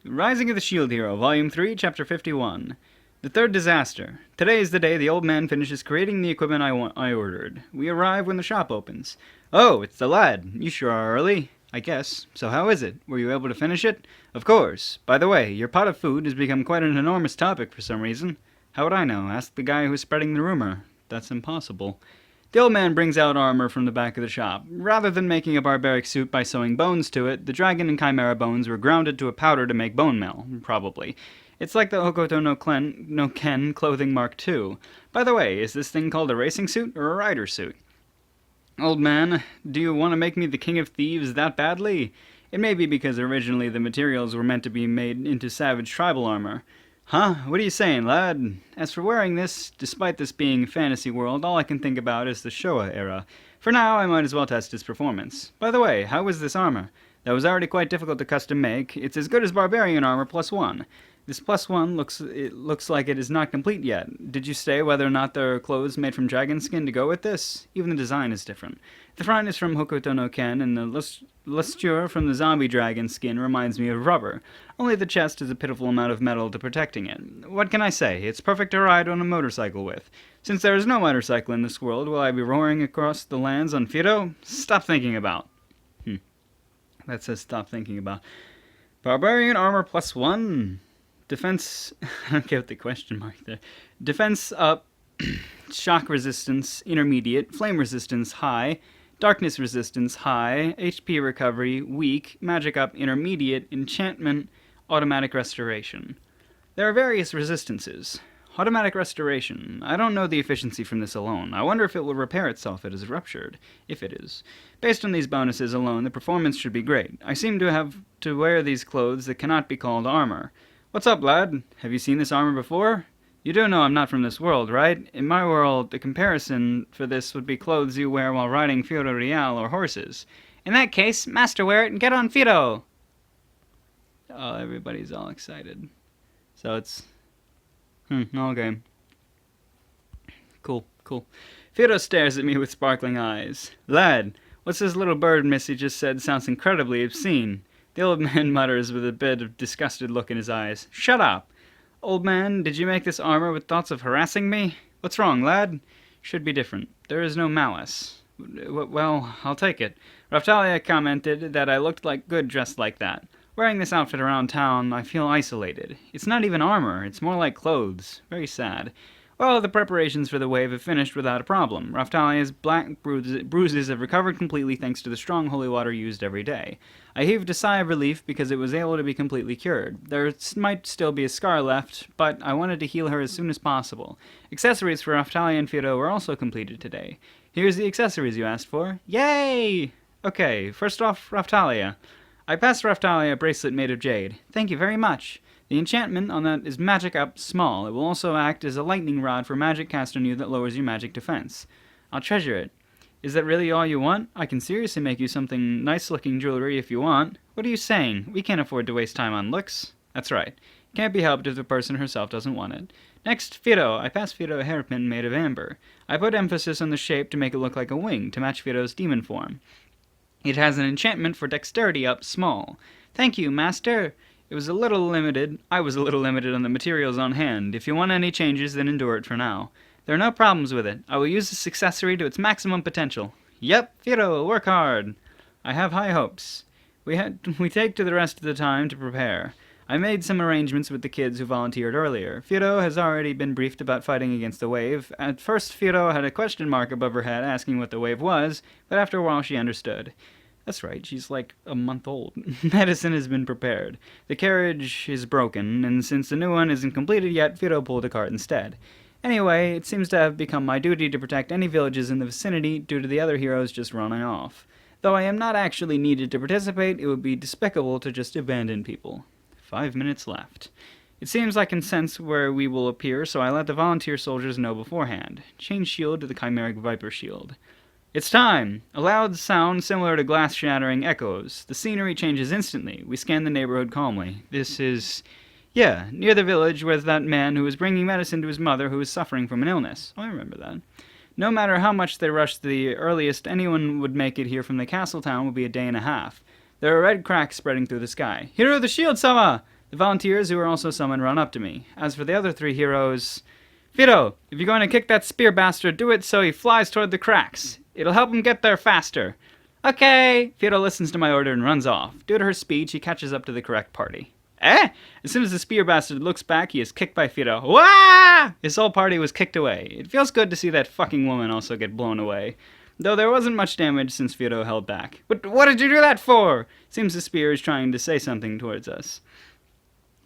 Rising of the Shield Hero, Volume 3, Chapter 51. The Third Disaster. Today is the day the old man finishes creating the equipment I ordered. We arrive when the shop opens. Oh, it's the lad. You sure are early. I guess. So how is it? Were you able to finish it? Of course. By the way, your pot of food has become quite an enormous topic for some reason. How would I know? Ask the guy who's spreading the rumor. That's impossible. The old man brings out armor from the back of the shop. Rather than making a barbaric suit by sewing bones to it, the dragon and chimera bones were grounded to a powder to make bone meal, probably. It's like the Hokuto no Ken clothing Mark II. By the way, is this thing called a racing suit or a rider suit? Old man, do you want to make me the king of thieves that badly? It may be because originally the materials were meant to be made into savage tribal armor. Huh? What are you saying, lad? As for wearing this, despite this being a fantasy world, all I can think about is the Showa era. For now, I might as well test its performance. By the way, how was this armor? That was already quite difficult to custom make. It's as good as barbarian armor +1. This +1 looks like it is not complete yet. Did you say whether or not there are clothes made from dragon skin to go with this? Even the design is different. The front is from Hokuto no Ken, and the lustre from the zombie dragon skin reminds me of rubber. Only the chest is a pitiful amount of metal to protecting it. What can I say? It's perfect to ride on a motorcycle with. Since there is no motorcycle in this world, will I be roaring across the lands on Fido? Stop thinking about. That says stop thinking about. Barbarian armor +1. Defense, I don't get the question mark there. Defense up, shock resistance intermediate, flame resistance high, darkness resistance high, HP recovery weak, magic up intermediate, enchantment, automatic restoration. There are various resistances. Automatic restoration. I don't know the efficiency from this alone. I wonder if it will repair itself if it is ruptured. If it is. Based on these bonuses alone, the performance should be great. I seem to have to wear these clothes that cannot be called armor. What's up, lad? Have you seen this armor before? You do know I'm not from this world, right? In my world, the comparison for this would be clothes you wear while riding Fido Real or horses. In that case, master wear it and get on Fido! Oh, everybody's all excited. So it's... okay. Cool. Fido stares at me with sparkling eyes. Lad, what's this little bird Missy just said sounds incredibly obscene. The old man mutters with a bit of disgusted look in his eyes. Shut up! Old man, did you make this armor with thoughts of harassing me? What's wrong, lad? Should be different. There is no malice. Well, I'll take it. Raftalia commented that I looked like good dressed like that. Wearing this outfit around town, I feel isolated. It's not even armor, it's more like clothes. Very sad. Well, the preparations for the wave have finished without a problem. Raftalia's black bruises have recovered completely thanks to the strong holy water used every day. I heaved a sigh of relief because it was able to be completely cured. There might still be a scar left, but I wanted to heal her as soon as possible. Accessories for Raftalia and Fido were also completed today. Here's the accessories you asked for. Yay! Okay, first off, Raftalia. I passed Raftalia a bracelet made of jade. Thank you very much. The enchantment on that is Magic Up Small. It will also act as a lightning rod for magic cast on you that lowers your magic defense. I'll treasure it. Is that really all you want? I can seriously make you something nice-looking jewelry if you want. What are you saying? We can't afford to waste time on looks. That's right. It can't be helped if the person herself doesn't want it. Next, Fido. I passed Fido a hairpin made of amber. I put emphasis on the shape to make it look like a wing, to match Fido's demon form. It has an enchantment for Dexterity Up Small. Thank you, Master. I was a little limited on the materials on hand. If you want any changes, then endure it for now. There are no problems with it. I will use this accessory to its maximum potential. Yep, Fido, work hard. I have high hopes. We take to the rest of the time to prepare. I made some arrangements with the kids who volunteered earlier. Fido has already been briefed about fighting against the wave. At first, Fido had a question mark above her head asking what the wave was, but after a while she understood. That's right, she's like a month old. Medicine has been prepared. The carriage is broken, and since the new one isn't completed yet, Fido pulled a cart instead. Anyway, it seems to have become my duty to protect any villages in the vicinity due to the other heroes just running off. Though I am not actually needed to participate, it would be despicable to just abandon people. 5 minutes left. It seems I can sense where we will appear, so I let the volunteer soldiers know beforehand. Change shield to the chimeric viper shield. It's time! A loud sound similar to glass shattering echoes. The scenery changes instantly. We scan the neighborhood calmly. This is... near the village was that man who was bringing medicine to his mother who was suffering from an illness. Oh, I remember that. No matter how much they rushed, the earliest anyone would make it here from the castle town would be a day and a half. There are red cracks spreading through the sky. Hero the shield, Sama! The The volunteers, who were also summoned, run up to me. As for the other 3 heroes... Fido, if you're going to kick that spear bastard, do it so he flies toward the cracks. It'll help him get there faster. Okay. Fido listens to my order and runs off. Due to her speed, she catches up to the correct party. Eh? As soon as the spear bastard looks back, he is kicked by Fido. Wah! His whole party was kicked away. It feels good to see that fucking woman also get blown away. Though there wasn't much damage since Fido held back. But what did you do that for? Seems the spear is trying to say something towards us.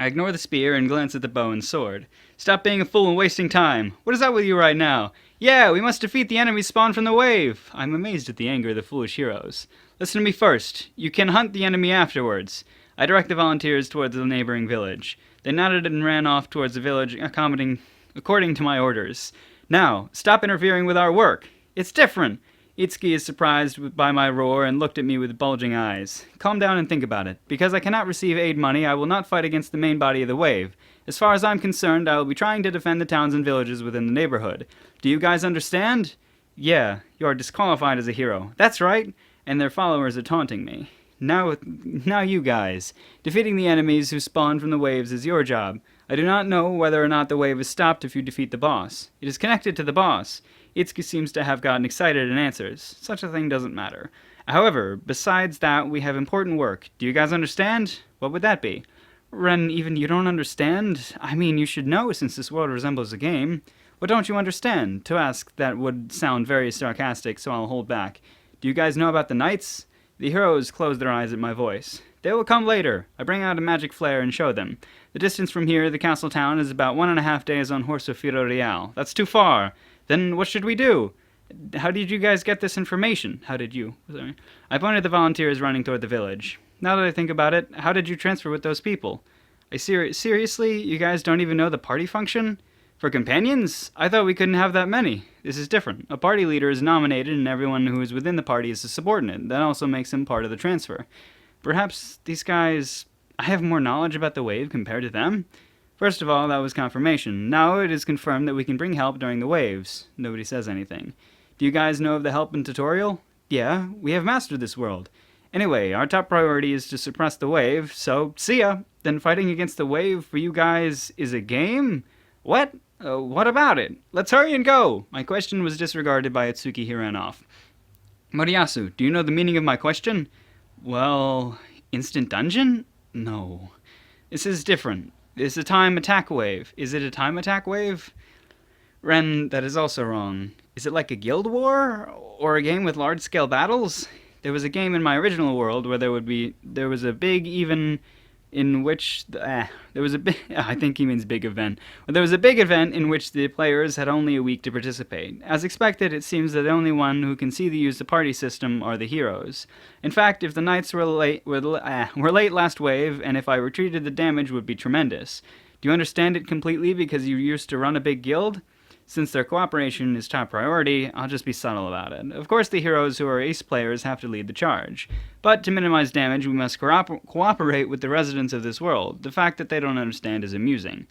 I ignore the spear and glance at the bow and sword. Stop being a fool and wasting time. What is up with you right now? Yeah, we must defeat the enemy spawned from the wave. I'm amazed at the anger of the foolish heroes. Listen to me first. You can hunt the enemy afterwards. I direct the volunteers towards the neighboring village. They nodded and ran off towards the village, according to my orders. Now, stop interfering with our work. It's different. Itsuki is surprised by my roar and looked at me with bulging eyes. Calm down and think about it. Because I cannot receive aid money, I will not fight against the main body of the wave. As far as I'm concerned, I will be trying to defend the towns and villages within the neighborhood. Do you guys understand? Yeah, you are disqualified as a hero. That's right. And their followers are taunting me. Now you guys. Defeating the enemies who spawn from the waves is your job. I do not know whether or not the wave is stopped if you defeat the boss. It is connected to the boss. Itsuki seems to have gotten excited and answers. Such a thing doesn't matter. However, besides that, we have important work. Do you guys understand? What would that be? Ren, even you don't understand? I mean, you should know since this world resembles a game. What don't you understand? To ask that would sound very sarcastic, so I'll hold back. Do you guys know about the knights? The heroes close their eyes at my voice. They will come later. I bring out a magic flare and show them. The distance from here to the castle town is about 1.5 days on horse of Firo Real. That's too far. Then what should we do? How did you guys get this information? How did you? Sorry. I pointed at the volunteers running toward the village. Now that I think about it, how did you transfer with those people? Seriously? You guys don't even know the party function? For companions? I thought we couldn't have that many. This is different. A party leader is nominated and everyone who is within the party is a subordinate. That also makes him part of the transfer. Perhaps these guys... I have more knowledge about the wave compared to them? First of all, that was confirmation. Now it is confirmed that we can bring help during the waves. Nobody says anything. Do you guys know of the help in tutorial? Yeah, we have mastered this world. Anyway, our top priority is to suppress the wave, so see ya. Then fighting against the wave for you guys is a game? What? What about it? Let's hurry and go! My question was disregarded by Itsuki. He ran off. Moriyasu, do you know the meaning of my question? Well, instant dungeon? No. This is different. It's a time attack wave. Is it a time attack wave? Ren, that is also wrong. Is it like a guild war? Or a game with large-scale battles? There was a game in my original world where there was a big even in which there was a big I think he means big event. Well, there was a big event in which the players had only a week to participate. As expected, it seems that the only one who can see the use of party system are the heroes. In fact, if the knights were late last wave, and if I retreated, the damage would be tremendous. Do you understand it completely because you used to run a big guild? Since their cooperation is top priority, I'll just be subtle about it. Of course, the heroes who are ace players have to lead the charge. But to minimize damage, we must cooperate with the residents of this world. The fact that they don't understand is amusing.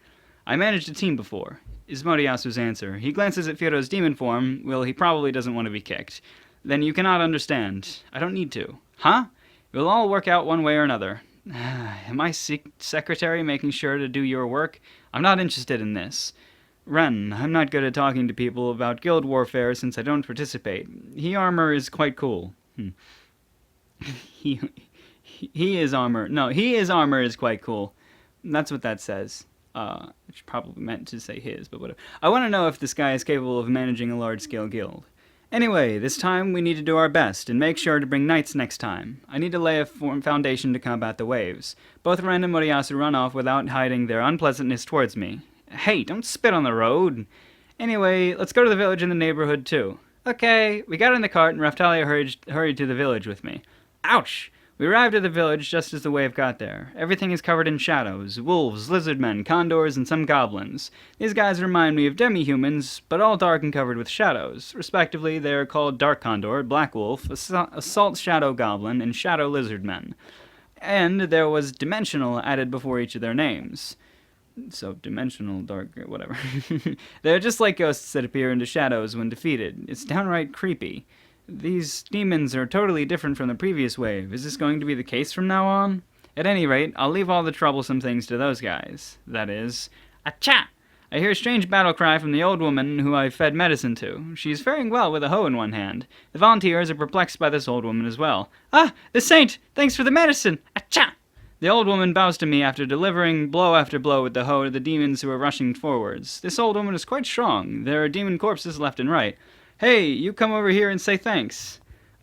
I managed a team before, is Moriyasu's answer. He glances at Firo's demon form. Well, he probably doesn't want to be kicked. Then you cannot understand. I don't need to. Huh? We'll all work out one way or another. Am I secretary making sure to do your work? I'm not interested in this. Ren, I'm not good at talking to people about guild warfare since I don't participate. He armor is quite cool. He is armor. No, his armor is quite cool. That's what that says. Which probably meant to say his, but whatever. I want to know if this guy is capable of managing a large-scale guild. Anyway, this time we need to do our best, and make sure to bring knights next time. I need to lay a foundation to combat the waves. Both Ren and Moriyasu run off without hiding their unpleasantness towards me. Hey, don't spit on the road. Anyway, let's go to the village in the neighborhood, too. Okay, we got in the cart and Raftalia hurried to the village with me. Ouch! We arrived at the village just as the wave got there. Everything is covered in shadows. Wolves, lizardmen, condors, and some goblins. These guys remind me of demi-humans, but all dark and covered with shadows. Respectively, they are called Dark Condor, Black Wolf, Assault Shadow Goblin, and Shadow Lizardmen. And there was Dimensional added before each of their names. So, dimensional, dark, whatever. They're just like ghosts that appear into shadows when defeated. It's downright creepy. These demons are totally different from the previous wave. Is this going to be the case from now on? At any rate, I'll leave all the troublesome things to those guys. That is, Acha! I hear a strange battle cry from the old woman who I fed medicine to. She is faring well with a hoe in one hand. The volunteers are perplexed by this old woman as well. Ah, the saint! Thanks for the medicine! Acha! The old woman bows to me after delivering blow after blow with the hoe to the demons who are rushing forwards. This old woman is quite strong. There are demon corpses left and right. Hey, you come over here and say thanks.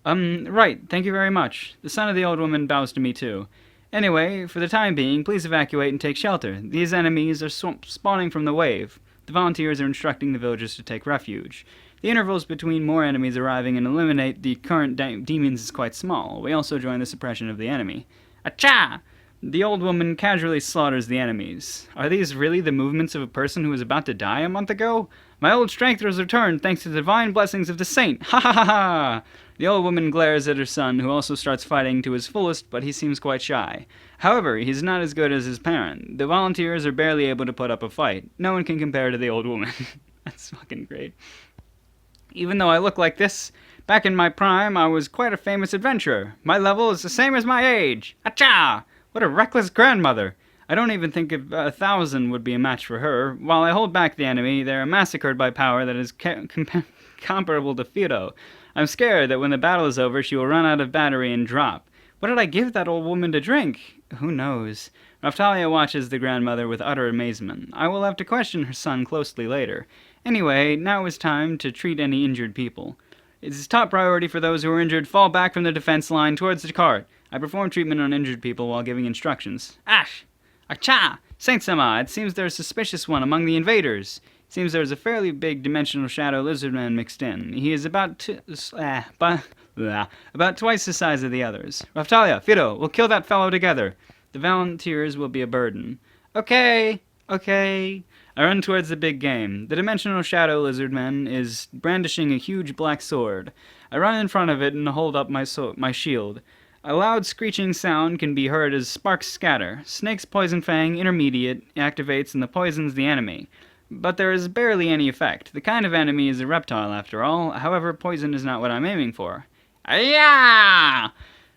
Right, thank you very much. The son of the old woman bows to me too. Anyway, for the time being, please evacuate and take shelter. These enemies are spawning from the wave. The volunteers are instructing the villagers to take refuge. The intervals between more enemies arriving and eliminate the current demons is quite small. We also join the suppression of the enemy. Acha! The old woman casually slaughters the enemies. Are these really the movements of a person who was about to die a month ago? My old strength has returned thanks to the divine blessings of the saint. Ha ha ha ha! The old woman glares at her son, who also starts fighting to his fullest, but he seems quite shy. However, he's not as good as his parent. The volunteers are barely able to put up a fight. No one can compare to the old woman. That's fucking great. Even though I look like this, back in my prime, I was quite a famous adventurer. My level is the same as my age. Acha! What a reckless grandmother! I don't even think 1,000 would be a match for her. While I hold back the enemy, they are massacred by power that is comparable to Fido. I'm scared that when the battle is over, she will run out of battery and drop. What did I give that old woman to drink? Who knows? Raftalia watches the grandmother with utter amazement. I will have to question her son closely later. Anyway, now is time to treat any injured people. It is top priority for those who are injured fall back from the defense line towards the cart. I perform treatment on injured people while giving instructions. Ash! Acha! Saint-Sama, it seems there's a suspicious one among the invaders. It seems there's a fairly big dimensional shadow lizardman mixed in. He is about twice the size of the others. Raftalia, Fido, we'll kill that fellow together. The volunteers will be a burden. Okay. I run towards the big game. The dimensional shadow lizardman is brandishing a huge black sword. I run in front of it and hold up my shield. A loud screeching sound can be heard as sparks scatter. Snake's poison fang intermediate activates and the poisons the enemy. But there is barely any effect. The kind of enemy is a reptile after all. However, poison is not what I'm aiming for. Ayah!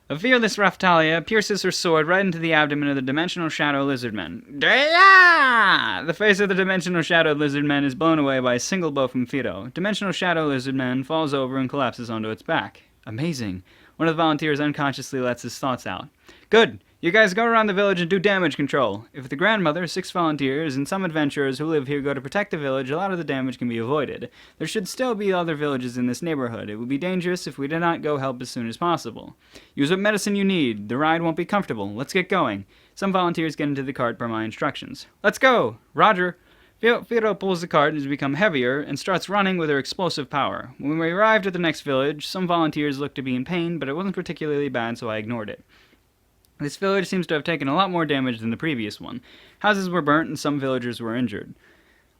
A fearless Raftalia pierces her sword right into the abdomen of the dimensional shadow lizardman. Ayah! The face of the dimensional shadow lizardman is blown away by a single blow from Fido. Dimensional shadow lizardman falls over and collapses onto its back. Amazing. One of the volunteers unconsciously lets his thoughts out. Good! You guys go around the village and do damage control. If the grandmother, 6 volunteers, and some adventurers who live here go to protect the village, a lot of the damage can be avoided. There should still be other villages in this neighborhood. It would be dangerous if we did not go help as soon as possible. Use what medicine you need. The ride won't be comfortable. Let's get going. Some volunteers get into the cart per my instructions. Let's go! Roger! Fido pulls the cart and has become heavier and starts running with her explosive power. When we arrived at the next village, some volunteers looked to be in pain, but it wasn't particularly bad, so I ignored it. This village seems to have taken a lot more damage than the previous one. Houses were burnt and some villagers were injured.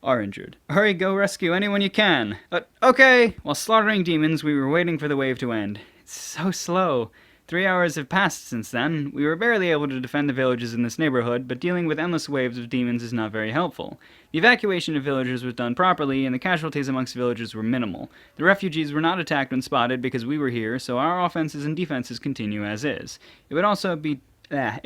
Hurry, go rescue anyone you can. Okay! While slaughtering demons, we were waiting for the wave to end. It's so slow. 3 hours have passed since then. We were barely able to defend the villages in this neighborhood, but dealing with endless waves of demons is not very helpful. The evacuation of villagers was done properly, and the casualties amongst villagers were minimal. The refugees were not attacked when spotted because we were here, so our offenses and defenses continue as is. It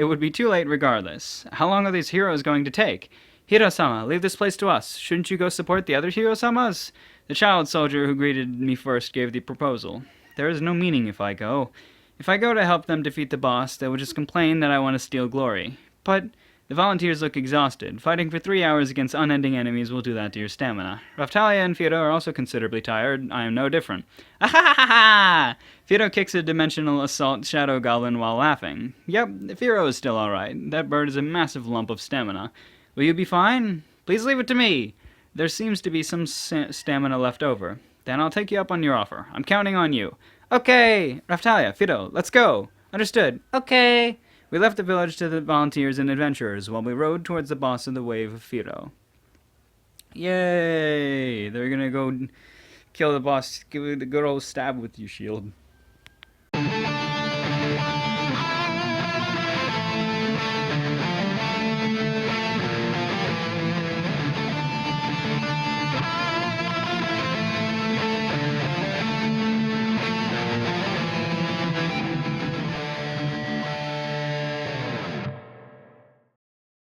would be too late regardless. How long are these heroes going to take? Hiro-sama, leave this place to us. Shouldn't you go support the other Hiro-samas? The child soldier who greeted me first gave the proposal. There is no meaning if I go. If I go to help them defeat the boss, they will just complain that I want to steal glory. But the volunteers look exhausted. Fighting for 3 hours against unending enemies will do that to your stamina. Raftalia and Fido are also considerably tired. I am no different. Ah-ha-ha-ha! Fido kicks a dimensional assault shadow goblin while laughing. Yep, Fido is still alright. That bird is a massive lump of stamina. Will you be fine? Please leave it to me. There seems to be some stamina left over. Then I'll take you up on your offer. I'm counting on you. Okay! Raftalia, Fido, let's go! Understood. Okay! We left the village to the volunteers and adventurers while we rode towards the boss of the wave of Fido. Yay! They're gonna go kill the boss. Give it a good old stab with your shield.